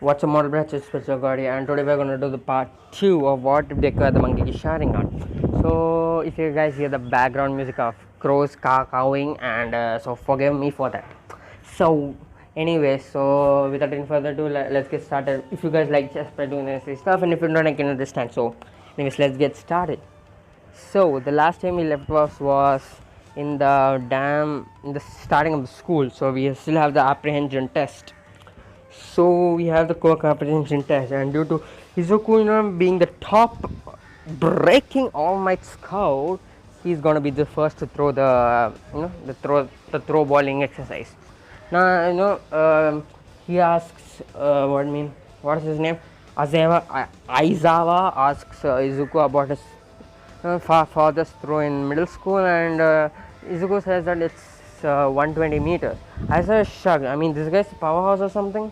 What's a model branch is special Gordy, and today we're gonna do the part 2 of what Deku the Mangeki Sharingan. So if you guys hear the background music of crows cawing, and so forgive me for that. So anyway, so without any further ado, let's get started. If you guys like, just by doing this stuff, and if you don't, I can understand. So anyways, let's get started. So the last time we left was in the starting of the school. So we still have the apprehension test. So we have the co-comprehension test, and due to Izuku being the top breaking All Might scout, he's gonna be the first to throw the throw balling exercise. Now he asks what is his name? Aizawa asks Izuku about his farthest throw in middle school, and Izuku says that it's 120 meters. Aizawa is shocked. I mean, this guy's a powerhouse or something.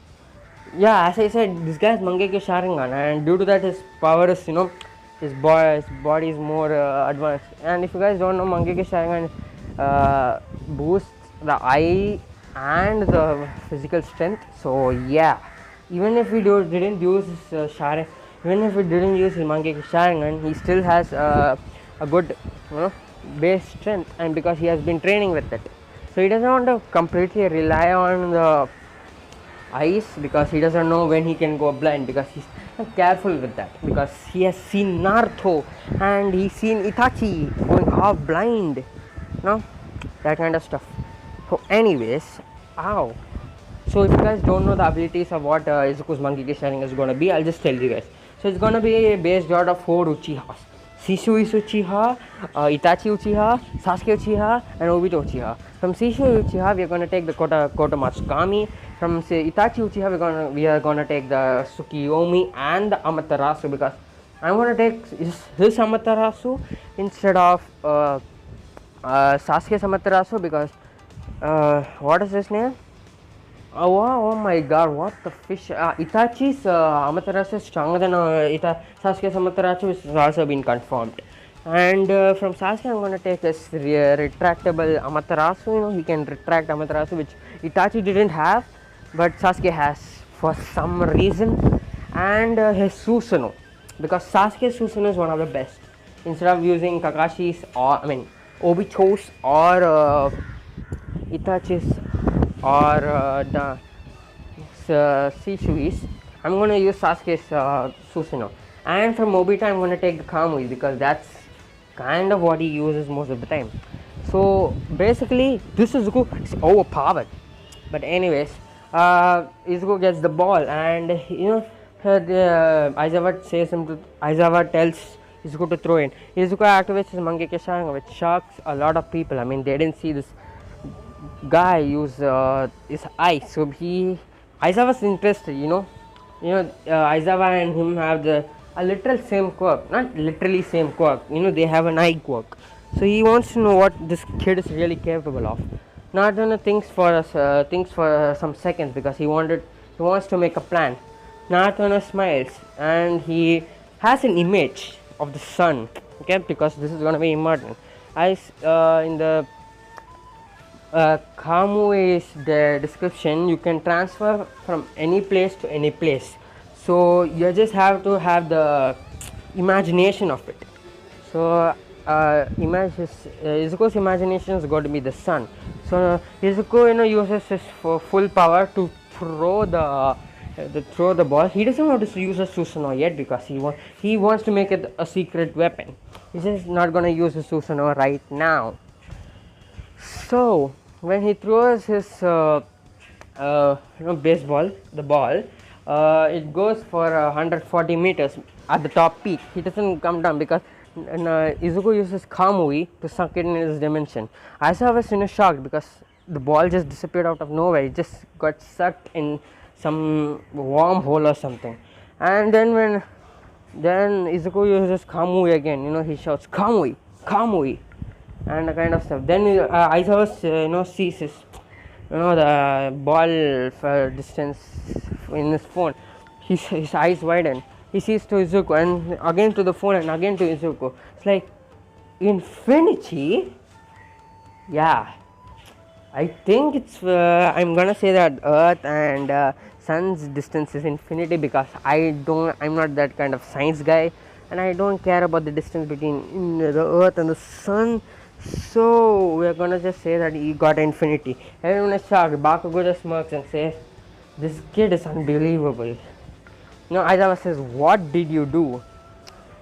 Yeah, as I said, this guy's Mangeko Sharingan, and due to that, his power is his body is more advanced. And if you guys don't know, Mangeko Sharingan boosts the eye and the physical strength. So yeah, even if we didn't use his even if we didn't use his Mangeko Sharingan, he still has a good base strength, and because he has been training with it, so he doesn't want to completely rely on the eyes, because he doesn't know when he can go blind, because he's careful with that, because he has seen Naruto and he's seen Itachi going half blind, that kind of stuff. So anyways, so if you guys don't know the abilities of what Izuku's Mangeki Sharingan is going to be, I'll just tell you guys. So it's going to be based out of 4 Uchihas: Shisui Uchiha, Itachi Uchiha, Sasuke Uchiha, and Obito Uchiha. From Shisui Uchiha, we are going to take the Kotomatsu Kami. From Itachi Uchiha, we are going to take the Tsukiyomi and the Amaterasu, because I'm going to take his Amaterasu instead of Sasuke's Amaterasu, because what is his name? Oh my god, what the fish? Itachi's Amaterasu is stronger than Sasuke's Amaterasu, which has also been confirmed. And from Sasuke, I'm going to take this retractable Amaterasu. He can retract Amaterasu, which Itachi didn't have, but Sasuke has for some reason. And his Susanoo, because Sasuke's Susanoo is one of the best. Instead of using Kakashi's, Obito's, or Itachi's, or the Shishui's, I'm going to use Sasuke's Susanoo. And from Obito, I'm going to take the Kamui, because that's kind of what he uses most of the time. So basically, this Izuku is overpowered. But anyways, Izuku gets the ball, and Aizawa tells Izuku to throw in. Izuku activates his Mangeki Sharingan, which shocks a lot of people. I mean, they didn't see this guy use his eyes, so Aizawa's interested. Aizawa and him have a literal same quirk, not literally same quirk. They have an eye quirk. So he wants to know what this kid is really capable of. Naruto thinks for some seconds, because he wants to make a plan. Naruto smiles, and he has an image of the sun. Okay, because this is gonna be important. In the Kamui's description, you can transfer from any place to any place. So you just have to have the imagination of it. So Izuku's imagination is going to be the sun. So Izuku uses his full power to throw the ball. He doesn't want to use a Susanoo yet, because he wants to make it a secret weapon. He's just not going to use the Susanoo right now. So when he throws his baseball, the ball, it goes for 140 meters at the top peak. He doesn't come down, because Izuku uses Kamui to suck it in his dimension. Aizawa was shocked, because the ball just disappeared out of nowhere. It just got sucked in some wormhole or something. And then Izuku uses Kamui again. He shouts Kamui, Kamui, and the kind of stuff. Then Aizawa sees his the ball for distance in his phone. His eyes widen. He sees to Izuku, and again to the phone, and again to Izuku. It's like infinity. Yeah. I think it's. I'm gonna say that Earth and Sun's distance is infinity because I'm not that kind of science guy, and I don't care about the distance between the Earth and the Sun. So we're gonna just say that he got infinity. Everyone is shocked. Bakugo just smirks and says, "This kid is unbelievable." Aizawa says, "What did you do?"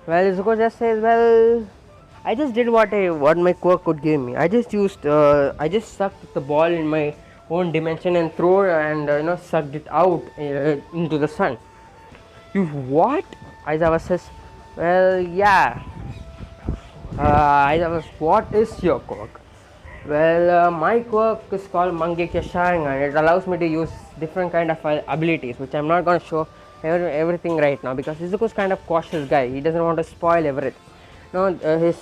Well, Izuku just says, "Well, I just did what my quirk could give me. I just sucked the ball in my own dimension and threw and sucked it out into the sun." You what? Aizawa says, "Well, yeah." Aizawa says, "What is your quirk?" Well, my quirk is called Mangeko Sharingan. It allows me to use different kind of abilities, which I'm not going to show everything right now because Izuku's kind of cautious guy. He doesn't want to spoil everything. His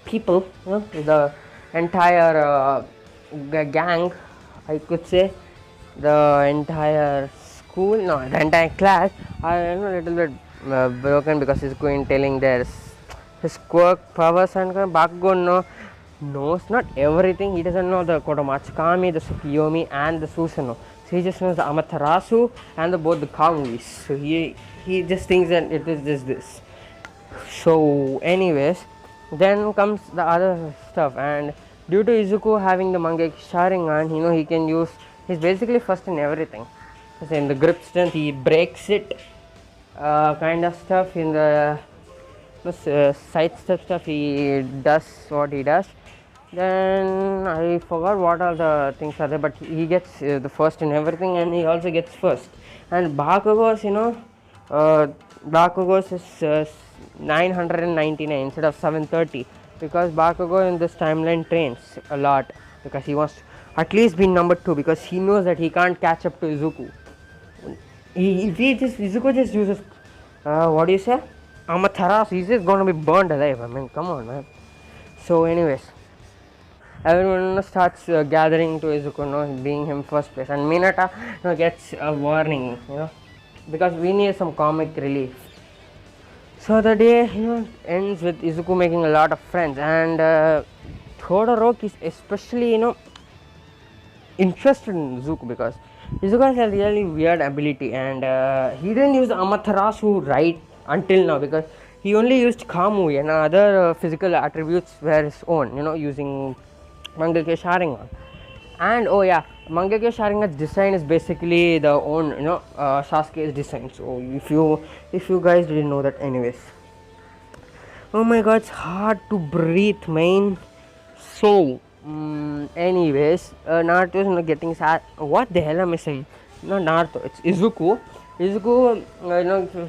people, the entire gang, I could say, the entire school, no, the entire class are a little bit broken because he's going telling their his quirk powers, and Bakugo knows not everything. He doesn't know the Kotomatsukami, the Tsukiyomi, and the Susanoo. So he just knows the Amaterasu and both the Kamuis. So he just thinks that it is just this. So anyways, then comes the other stuff, and due to Izuku having the Mangeki Sharingan, he can use, he's basically first in everything. So in the grip strength, he breaks it, kind of stuff. In the side step stuff, he does what he does. Then I forgot what all the things are there, but he gets the first in everything, and he also gets first. And Bakugo's, Bakugo's is 999 instead of 730 because Bakugo in this timeline trains a lot because he wants to at least be number 2 because he knows that he can't catch up to Izuku. Izuku just uses what do you say? Amaterasu. He's just gonna be burned alive. I mean, come on, man. So, anyways, everyone starts gathering to Izuku, being him first place, and Minata gets a warning, because we need some comic relief. So the day ends with Izuku making a lot of friends, and Todoroki is especially interested in Izuku because Izuku has a really weird ability, and he didn't use Amaterasu right until now because he only used Kamui and other physical attributes were his own, using Mangeke Sharingan. And oh yeah, Mangeke Sharingan's design is basically the own Sasuke's design. So if you guys didn't know that, anyways. Oh my god, it's hard to breathe, man. So anyways, Naruto is getting sad. What the hell am I saying? Not Naruto, it's Izuku. Izuku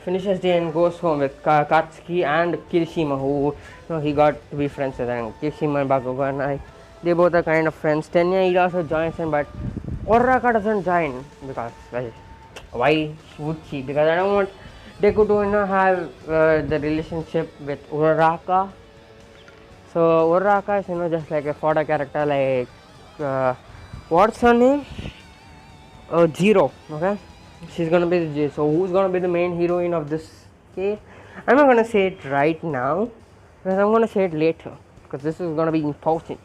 finishes day and goes home with Katsuki and Kirishima, who he got to be friends with, and Kirishima and Bakugo and they both are kind of friends. Tenya, he also joins in, but Uraraka doesn't join because, well, why would she? Because I don't want Deku to have the relationship with Uraraka. So Uraraka is just like a fodder character, like what's her name? Zero. Okay, she's gonna be the so who's gonna be the main heroine of this case? I'm not gonna say it right now because I'm gonna say it later because this is gonna be important.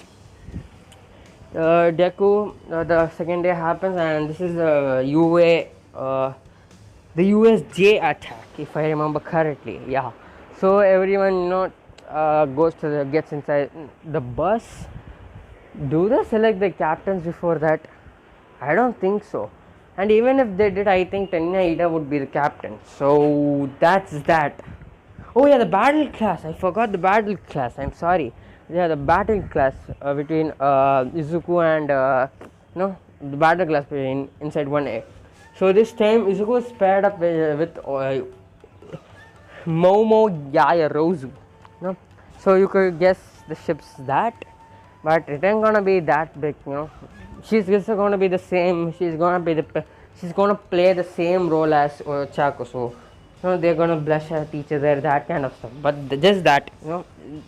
Deku, the second day happens, and this is the USJ attack, if I remember correctly. Yeah. So everyone gets inside the bus. Do they select the captains before that? I don't think so. And even if they did, I think Tenya Ida would be the captain. So that's that. Oh yeah, the battle class. I forgot the battle class. I'm sorry. Yeah, the battle class between Izuku and the battle class inside 1A. So this time Izuku is paired up with Momo Yayarozu. So you could guess the ship's that, but it ain't gonna be that big. She's just gonna be the same. She's gonna play the same role as Chaco. So they're gonna blush at each other, that kind of stuff. But just that,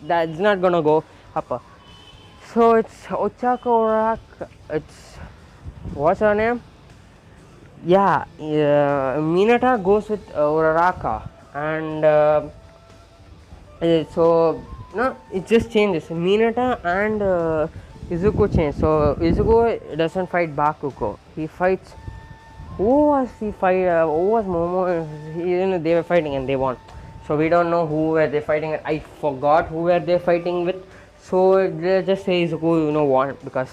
that's not gonna go upper. So it's Ochako Uraraka. It's what's her name? Yeah, Minata goes with Uraraka, and so it just changes. Minata and Izuku changed. So Izuku doesn't fight Bakugo. He fights. Who was he fight? Who was Momo? They were fighting and they won. So we don't know who were they fighting. I forgot who were they fighting with. So let's just say Izuku, won, because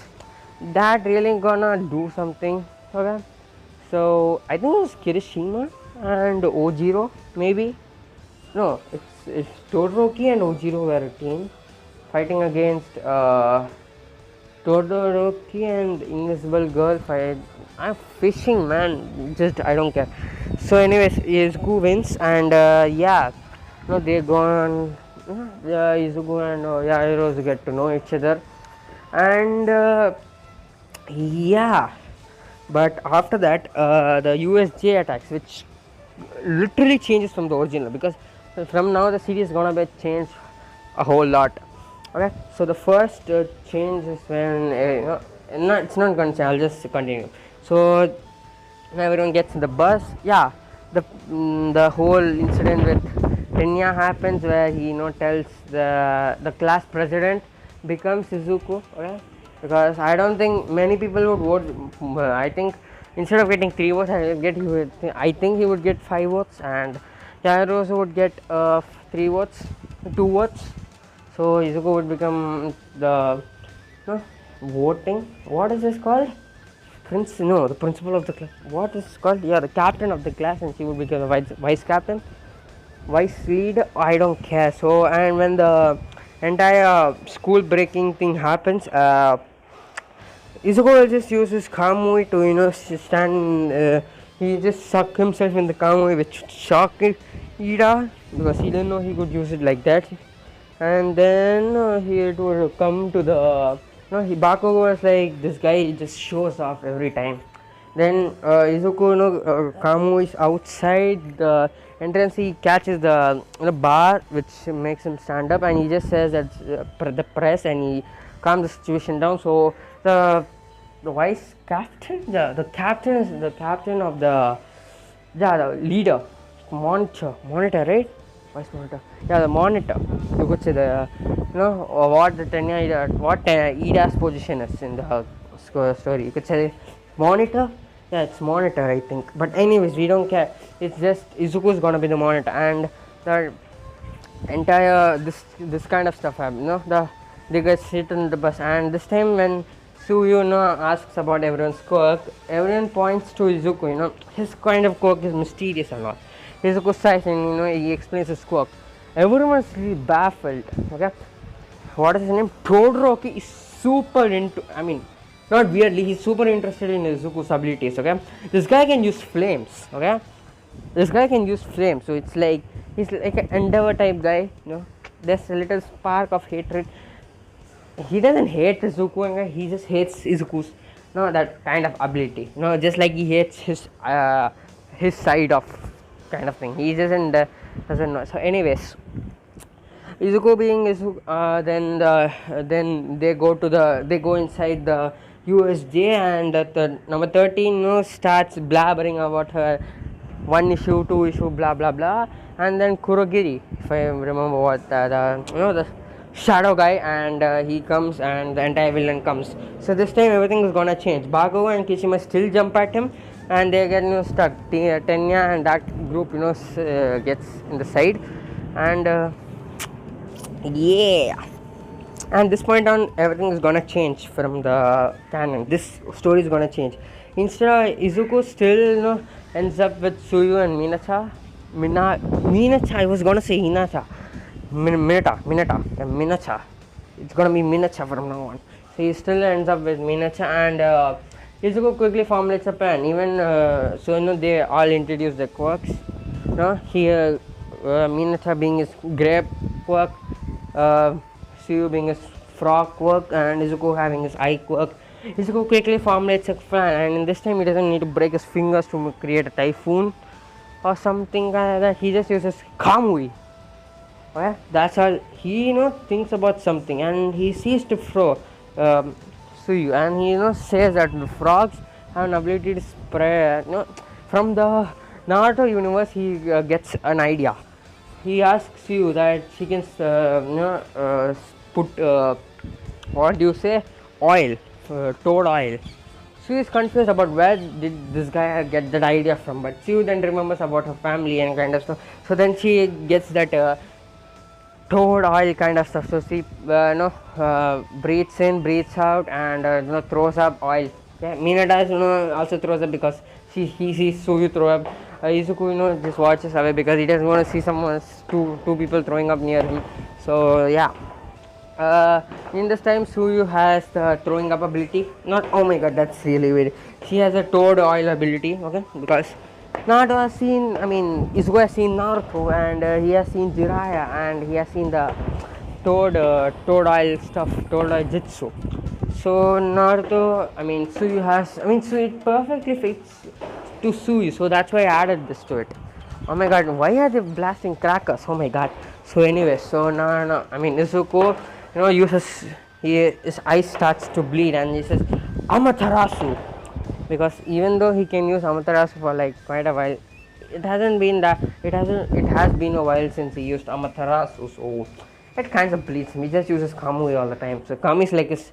that really gonna do something. Okay. So I think it was Kirishima and Ojiro, maybe. No, it's Todoroki and Ojiro were a team fighting against Todoroki and Invisible Girl fight. I'm fishing, man. Just I don't care. So, anyways, Izuku wins, and yeah, they go on. Izuku and Yaoyorozu get to know each other, and yeah. But after that, the USJ attacks, which literally changes from the original, because from now the series is gonna be changed a whole lot. Okay, so the first change is when no, it's not gonna change. I'll just continue. So everyone gets in the bus. Yeah, the whole incident with Tenya happens, where he tells the class president becomes Izuku. Okay, because I don't think many people would vote. I think instead of getting 3 votes, I think he would get 5 votes, and Yaoyorozu would get 3 votes, 2 votes. So Izuku would become the voting. What is this called? The principal of the class. What is it called? Yeah, the captain of the class, and she would become the vice captain, vice leader. I don't care. So, and when the entire school breaking thing happens, Izuku will just use his Kamui to stand. He just suck himself in the Kamui, which shocked Ida, because he didn't know he could use it like that. And then he would come to the Bakugo was like, this guy just shows off every time. Then Izuku Kamui is outside the entrance. He catches the bar, which makes him stand up, and he just says that the press, and he calms the situation down. So the vice captain, the captain is the captain of the leader, monitor, right? Vice monitor, the monitor. You could say the what the Ida's position is in the story. You could say monitor. Yeah, it's monitor, I think. But anyways, we don't care. It's just Izuku's gonna be the monitor, and the entire this kind of stuff happens. They get sit on the bus, and this time when Suyu asks about everyone's quirk, everyone points to Izuku. His kind of quirk is mysterious and all. Izuku sighs, and he explains his quirk. Everyone's really baffled. Okay, what is his name? Todoroki is super into. I mean, not weirdly, he's super interested in Izuku's abilities. Okay, this guy can use flames. Okay, this guy can use flames. So it's like he's like an endeavor type guy. There's a little spark of hatred. He doesn't hate Izuku. He just hates Izuku's that kind of ability. Just like he hates his side of kind of thing. He doesn't know. So anyways, Izuku being Izuku, then they go inside the USJ, and the number 13 starts blabbering about her 1 issue, 2 issue, blah blah blah, and then Kurogiri, if I remember what the shadow guy, and he comes, and the entire villain comes. So this time everything is gonna change. Bakugo and Kishima still jump at him, and they get stuck. Tenya and that group gets in the side, and yeah. And this point on, everything is gonna change from the canon. This story is gonna change. Instead, Izuku still ends up with Suyu and Minacha. I was gonna say Hinata. Minacha. It's gonna be Minacha from now on. So he still ends up with Minacha, and Izuku quickly formulates a plan. Even they all introduce the quirks. Here Minacha being his grape quirk, Suyu being his frog quirk, and Izuku having his eye quirk. Izuku quickly formulates a plan, and this time he doesn't need to break his fingers to create a typhoon or something like that. He just uses Kamui. Okay? That's all. He thinks about something, and he sees to Suyu, and he says that the frogs have an ability to spread. From the Naruto universe, he gets an idea. He asks you that she can put what do you say, oil, toad oil. She is confused about where did this guy get that idea from, but she then remembers about her family and kind of stuff. So then she gets that toad oil kind of stuff. So she breathes in, breathes out, and throws up oil. Yeah, Minatas also throws up because he sees Suyu throw up. Izuku just watches away because he doesn't want to see someone two people throwing up near him. So yeah. In this time, Suyu has the throwing up ability. Not, oh my god, that's really weird. She has a toad oil ability, okay? Because Naruto has seen, Izuku has seen Naruto, and he has seen Jiraiya, and he has seen the toad oil stuff, toad oil jutsu. So Naruto, Suyu has, so it perfectly fits to Suyu, so that's why I added this to it. Oh my god, why are they blasting crackers? Oh my god. So anyway, Izuku, uses, his eye starts to bleed and he says, Amaterasu. Because even though he can use Amaterasu for like quite a while, it has been a while since he used Amaterasu, so it kind of bleeds him. He just uses Kamui all the time. So Kamui is like his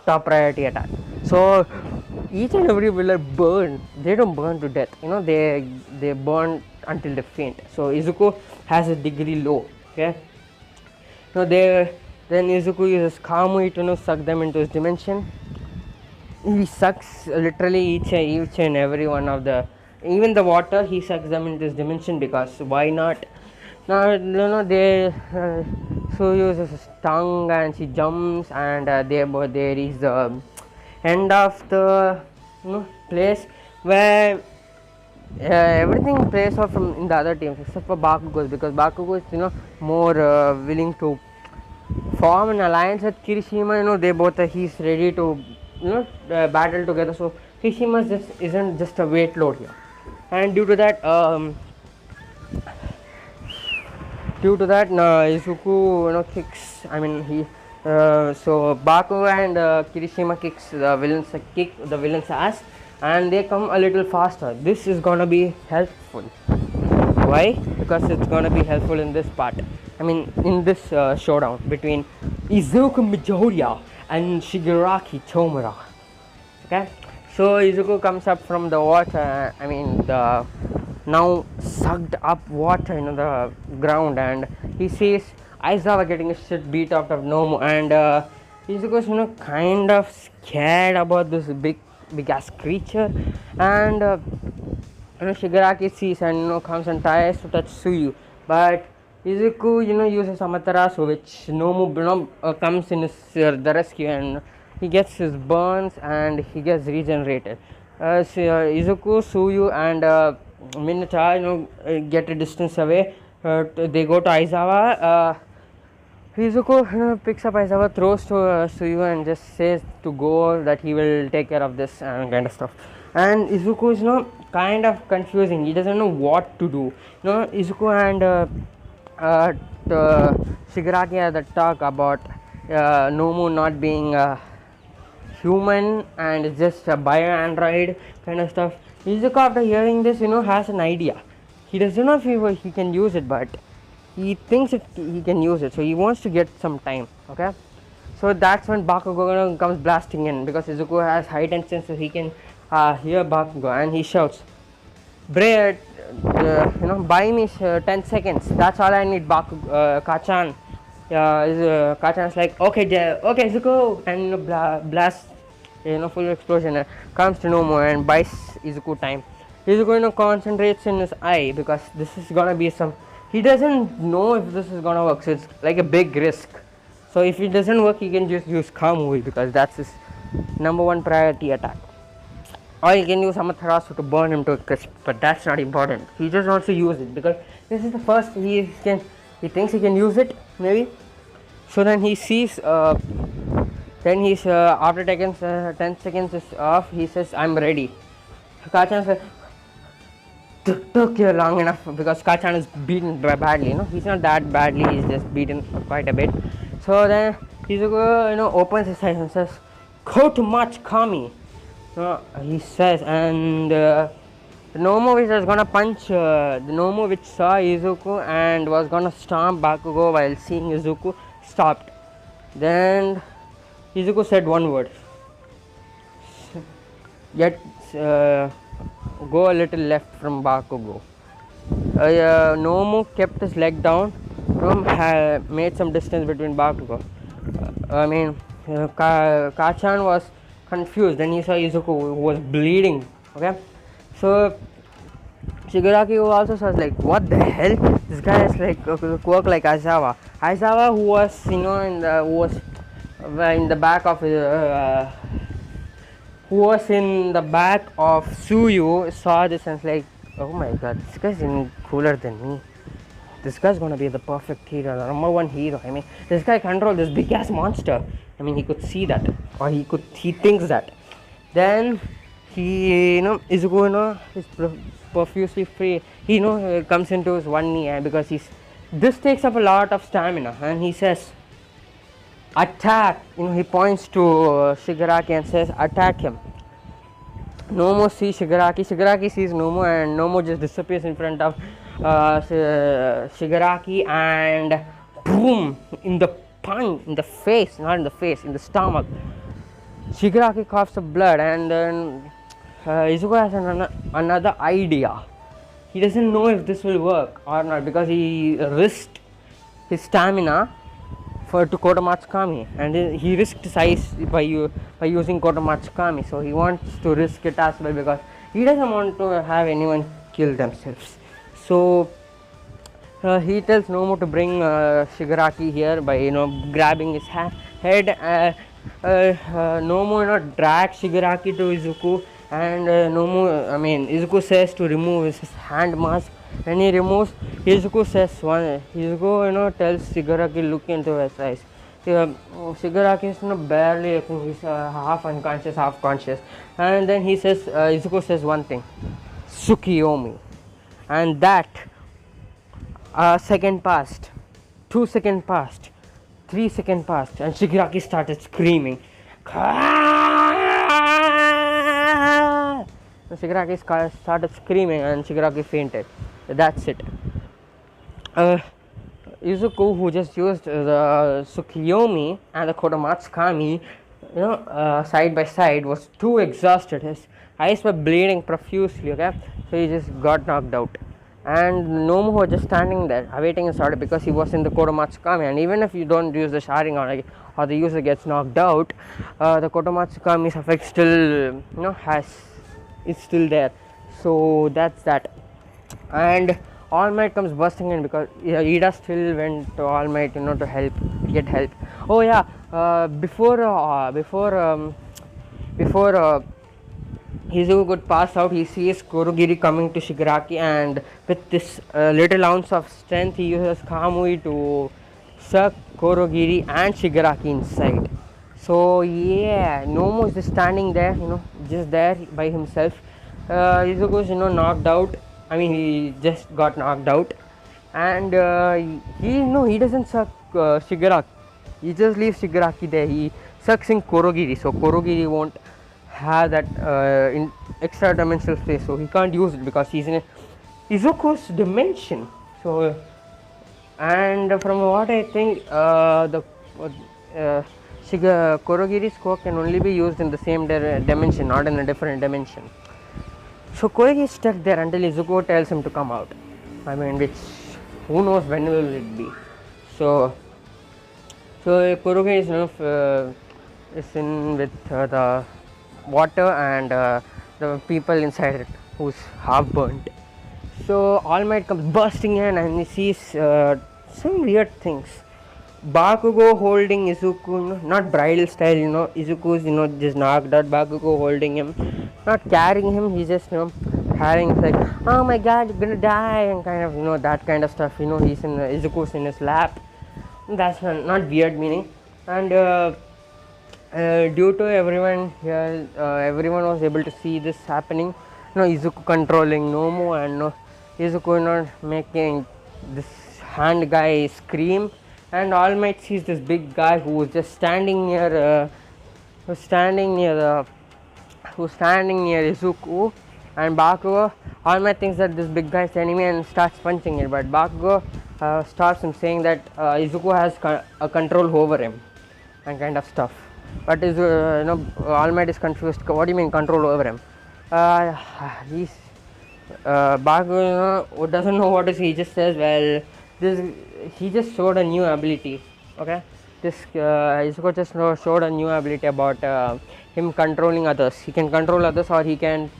top priority attack. So each and every villain burn. They don't burn to death. They burn until they faint. So Izuku has a degree low. Okay. Then Izuku uses Kamui to suck them into his dimension. He sucks literally each and every one of the, even the water, he sucks them into his dimension because why not? Now so uses his tongue and she jumps and they reach the end of the place where everything plays off from in the other teams except for Bakugo, because Bakugo is more willing to form an alliance with Kirishima. He's ready to battle together. So Kirishima isn't just a weight load here, and due to that Izuku kicks. So Bakugo and Kirishima kicks the villain's ass, and they come a little faster. This is gonna be helpful. Why? Because it's gonna be helpful in this part. In this showdown between Izuku Midoriya and Shigaraki Tomura. Okay, so Izuku comes up from the water. The now sucked up water in the ground, and he sees Aizawa getting a shit beat out of Nomu, and Izuku's kind of scared about this big ass creature, and Shigaraki sees and comes and tries to touch Suyu, but Izuku uses Amaterasu, which Nomu comes in the rescue, and he gets his burns and he gets regenerated. Izuku, Suyu and Mineta get a distance away. They go to Aizawa. Izuku picks up Aizawa, throws to Suyu and just says to go, that he will take care of this and kind of stuff. And Izuku is kind of confusing. He doesn't know what to do. Izuku and Shigaraki had a talk about Nomu not being human and just a bio-android kind of stuff. Izuku, after hearing this, has an idea. He doesn't know if he can use it, but he thinks he can use it, so he wants to get some time. Okay, so that's when Bakugo comes blasting in, because Izuku has heightened sense, so he can hear Bakugo, and he shouts, "Bray, buy me 10 seconds. That's all I need, Kachan." Kachan's like, okay, Izuku, and blast, full explosion. Comes to Nomu and buys Izuku time. Izuku concentrates in his eye, because this is gonna be some. He doesn't know if this is gonna work, so it's like a big risk. So if it doesn't work, he can just use Kamui, because that's his #1 priority attack. Or he can use Amaterasu to burn him to a crisp, but that's not important. He just wants to use it because this is the first he thinks he can use it, maybe. So then he sees, after taking 10 seconds is off, he says, "I'm ready." Kachan says, "Took you long enough," because Kachan is beaten badly. He's not that badly. He's just beaten quite a bit. So then Izuku, opens his eyes and says, "Koto much Kami." He says, and the Nomu which was gonna punch, the Nomu which saw Izuku and was gonna stomp Bakugo while seeing Izuku, stopped. Then Izuku said one word, Yet go a little left from Bakugo. Nomu kept his leg down, made some distance between Bakugo. Kachan was confused. Then he saw Izuku who was bleeding. Okay, so Shigaraki also says like, what the hell? This guy is like quirk like Aizawa. Aizawa, who was in the back of who was in the back of Suyu, saw this and was like, oh my god, this guy's even cooler than me. This guy's gonna be the perfect hero, the number one hero. I mean, this guy controlled this big ass monster. I mean, he could see that, or he thinks that. Then he, Izuku, is profusely free. He, comes into his one knee because this takes up a lot of stamina, and he says, attack. He points to Shigaraki and says, attack him. Nomu sees Shigaraki. Shigaraki sees Nomu, and Nomu just disappears in front of Shigaraki, and boom, in the face, not in the face, in the stomach. Shigaraki coughs up blood, and then Izuku has another idea. He doesn't know if this will work or not because he risked his stamina to Kotomatsukami, and he risked his eyes by using Kotomatsukami. So he wants to risk it as well because he doesn't want to have anyone kill themselves. So he tells Nomu to bring Shigaraki here by grabbing his head. Nomu drags Shigaraki to Izuku, and Izuku says to remove his hand mask. When he removes, Izuku tells Shigaraki look into his eyes. Shigaraki is barely looking, he's half unconscious, half conscious, and then Izuku says one thing, Tsukiyomi, and that second passed, 2 seconds passed, 3 seconds passed, and Shigaraki started screaming. Shigaraki started screaming, and Shigaraki fainted. That's it. Izuku, who just used the Tsukiyomi and the Kotomatsukami, side by side, was too exhausted. His eyes were bleeding profusely. Okay, so he just got knocked out. And Nomu was just standing there, awaiting his order because he was in the Kotomatsukami. And even if you don't use the Sharingan or the user gets knocked out, the Kotomatsukami's effect still, is still there. So that's that. And All Might comes bursting in because Ida still went to All Might, to get help. Oh yeah, before Izuku could pass out, he sees Kurogiri coming to Shigaraki, and with this little ounce of strength, he uses Kamui to suck Kurogiri and Shigaraki inside. So yeah, Nomu is just standing there, just there by himself. Izuku is knocked out. He just got knocked out, and he doesn't suck Shigaraki. He just leaves Shigaraki there. He sucks in Kurogiri, so Kurogiri won't have that in extra dimensional space, so he can't use it because he's in Izuku's dimension. So, and from what I think, the Kurogiri's quirk can only be used in the same dimension, not in a different dimension. So Kurogiri is stuck there until Izuku tells him to come out. Which who knows when will it be. So Kurogiri is in with the water and the people inside it who's half burnt. So All Might comes bursting in and he sees some weird things. Bakugo holding Izuku, not bridal style, Izuku's just knocked out. Bakugo holding him, not carrying him, he's just having like, oh my god, you're gonna die, and kind of that kind of stuff. He's in Izuku's in his lap. That's not weird meaning. And due to everyone here, everyone was able to see this happening. Izuku controlling Nomu, and Izuku making this hand guy scream. And All Might sees this big guy who was just standing near Izuku, and Bakugo. All Might thinks that this big guy is the enemy and starts punching it, but Bakugo stops him, saying that Izuku has a control over him and kind of stuff. but is All Might is confused. What do you mean control over him? Uh, he's Baku, who doesn't know what is. He just says, well, this he just showed a new ability. Okay, this Izuku just showed a new ability about him controlling others. He can control others, or he can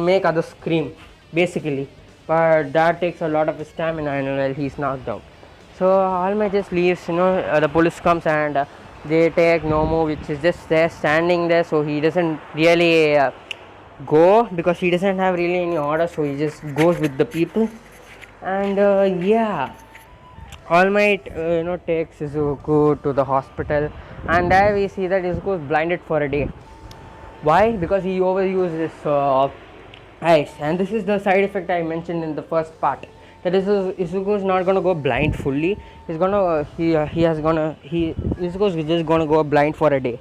make others scream, basically. But that takes a lot of his stamina, and well, he's knocked out. So All Might just leaves. The police comes and they take Nomu, which is just there standing there. So he doesn't really go because he doesn't have really any order. So he just goes with the people, and yeah. All Might takes Izuku to the hospital, and there we see that Izuku is blinded for a day. Why? Because he overused his eyes, and this is the side effect I mentioned in the first part. That is, Izuku is not gonna go blind fully. Izuku is just gonna go blind for a day,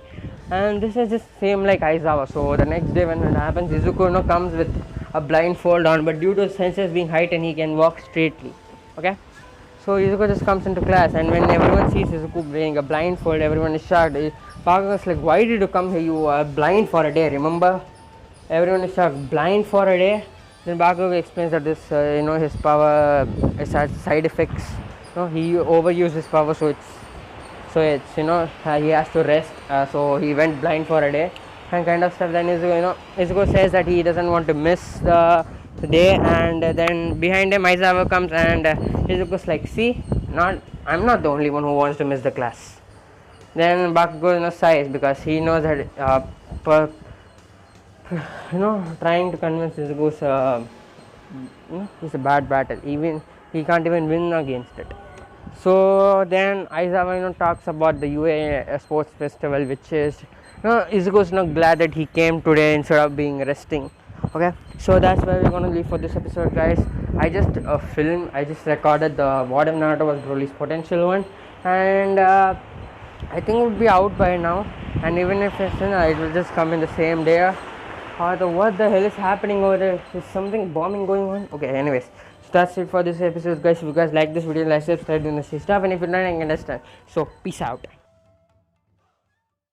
and this is just same like Aizawa. So the next day when it happens, Izuku comes with a blindfold on, but due to his senses being heightened, he can walk straightly. Okay. So Izuku just comes into class, and when everyone sees Izuku wearing a blindfold, everyone is shocked. Bakugo's like, why did you come here? You are blind for a day, remember? Everyone is shocked. Blind for a day? Then Bakugo explains that this, his power has side effects. He overused his power, so it's he has to rest. So he went blind for a day, and kind of stuff. Then Izuku says that he doesn't want to miss the day, and then behind him Aizawa comes, and Izuku's like, see, I'm not the only one who wants to miss the class. Then Bakugo sighs because he knows that trying to convince Izuku's it's a bad battle. Even he can't even win against it. So then Aizawa talks about the UA sports festival, which is Izuku's glad that he came today instead of being resting. Okay, so that's where we're gonna leave for this episode, guys. I just recorded the What If Naruto Was Broly's potential one, and I think it will be out by now. And even if it's it will just come in the same day. What the hell is happening over there? Is something bombing going on? Okay, anyways, so that's it for this episode, guys. If you guys like this video, like, subscribe, do the stuff, and if you're not, I can understand. So peace out.